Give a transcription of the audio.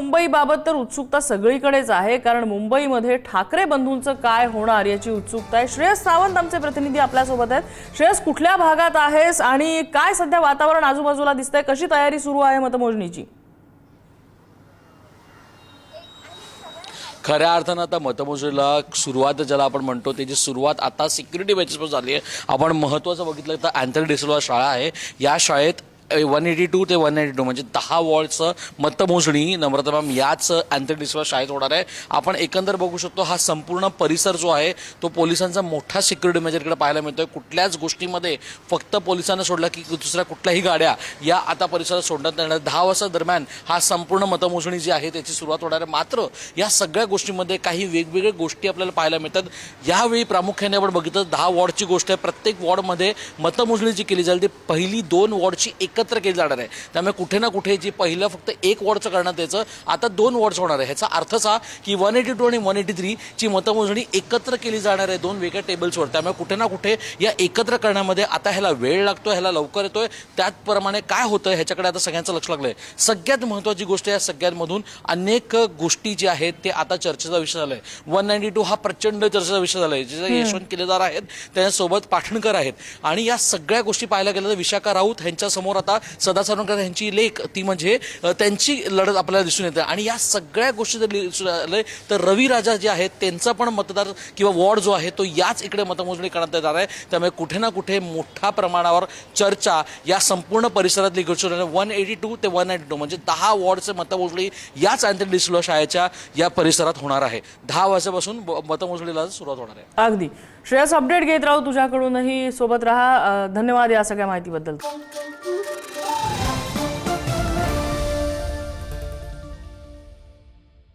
मुंबईबाबत तर उत्सुकता सगळीकडेच आहे, कारण मुंबईमध्ये ठाकरे बंधूंचं काय होणार याची उत्सुकता आहे। श्रेयस सावंत आमचे प्रतिनिधी आपल्या सोबत आहेत। श्रेयस, कुठल्या भागात आहेस आणि काय सध्या वातावरण आजूबाजूला दिसतंय, कशी तयारी सुरू आहे मतमोजणीची? खऱ्या अर्थानं आता मतमोजणीला सुरुवात ज्याला आपण म्हणतो त्याची सुरुवात आता सिक्युरिटी बेसिसवर झाली आहे। आपण महत्त्वाचं बघितलं तर अँथनी डिसिल्वा शाळा आहे, या शाळेत 182 ते 192 म्हणजे 10 वॉर्डचं मतमोजणी नम्रता मॅम याच अँथनी डिसिल्वा शाळेत होणार आहे। आपण एकंदर बघू शकतो हा संपूर्ण परिसर जो आहे तो पोलिसांचा मोठा सिक्युरिटी मेजर इकडे पाहायला मिळतोय। कुठल्याच गोष्टीमध्ये फक्त पोलिसांना सोडलं की दुसऱ्या कुठल्याही गाड्या या आता परिसरात सोडण्यात येणार। 10 वाजता दरम्यान हा संपूर्ण मतमोजणी जी आहे त्याची सुरुवात होणार आहे। मात्र या सगळ्या गोष्टींमध्ये काही वेगवेगळ्या गोष्टी आपल्याला पाहायला मिळतात। यावेळी प्रामुख्याने आपण बघितलं 10 वॉर्डची गोष्ट आहे। प्रत्येक वॉर्डमध्ये मतमोजणी जी केली जाईल ती पहिली 2 वॉर्डची एकत्र केली जाणार आहे। त्यामुळे कुठे ना कुठे जी पहिलं फक्त 1 वॉर्डचं करण्यात यायचं आता 2 वॉर्ड्स होणार आहे। ह्याचा अर्थ असा की 182 आणि 183 ची मतमोजणी एकत्र केली जाणार आहे 2 वेगळ्या टेबल्सवर। त्यामुळे कुठे ना कुठे या एकत्र करण्यामध्ये आता ह्याला वेळ लागतोय, ह्याला लवकर येतोय। त्याचप्रमाणे काय होतं ह्याच्याकडे आता सगळ्यांचं लक्ष लागलंय। सगळ्यात महत्त्वाची गोष्ट या सगळ्यांमधून अनेक गोष्टी जी आहेत ते आता चर्चेचा विषय झालाय। 192 हा प्रचंड चर्चेचा विषय झालाय। जे यशवंत केलेदार आहेत त्यांच्यासोबत पाठणकर आहेत आणि या सगळ्या गोष्टी पाहायला गेलं तर विशाखा राऊत यांच्यासमोर आता सदा सावरकर यांची लेख ती म्हणजे त्यांची लढत आपल्याला दिसून येते। आणि या सगळ्या गोष्टी जर दिसून आले तर रवी राजा जे आहेत त्यांचा पण मतदार किंवा वॉर्ड जो आहे तो याच इकडे मतमोजणी करण्यात येणार आहे। त्यामुळे कुठे ना कुठे मोठ्या प्रमाणावर चर्चा या संपूर्ण परिसरातली घडून 182 ते 192 म्हणजे 10 वॉर्डचे मतमोजणी याच अँथनी डिसिल्वा शाळेच्या या परिसरात होणार आहे। 10 वाजल्यापासून मतमोजणीला सुरुवात होणार आहे। अगदी श्रेयस, अपडेट घेत राहू तुझ्याकडूनही, सोबत राहा। धन्यवाद या सगळ्या माहितीबद्दल।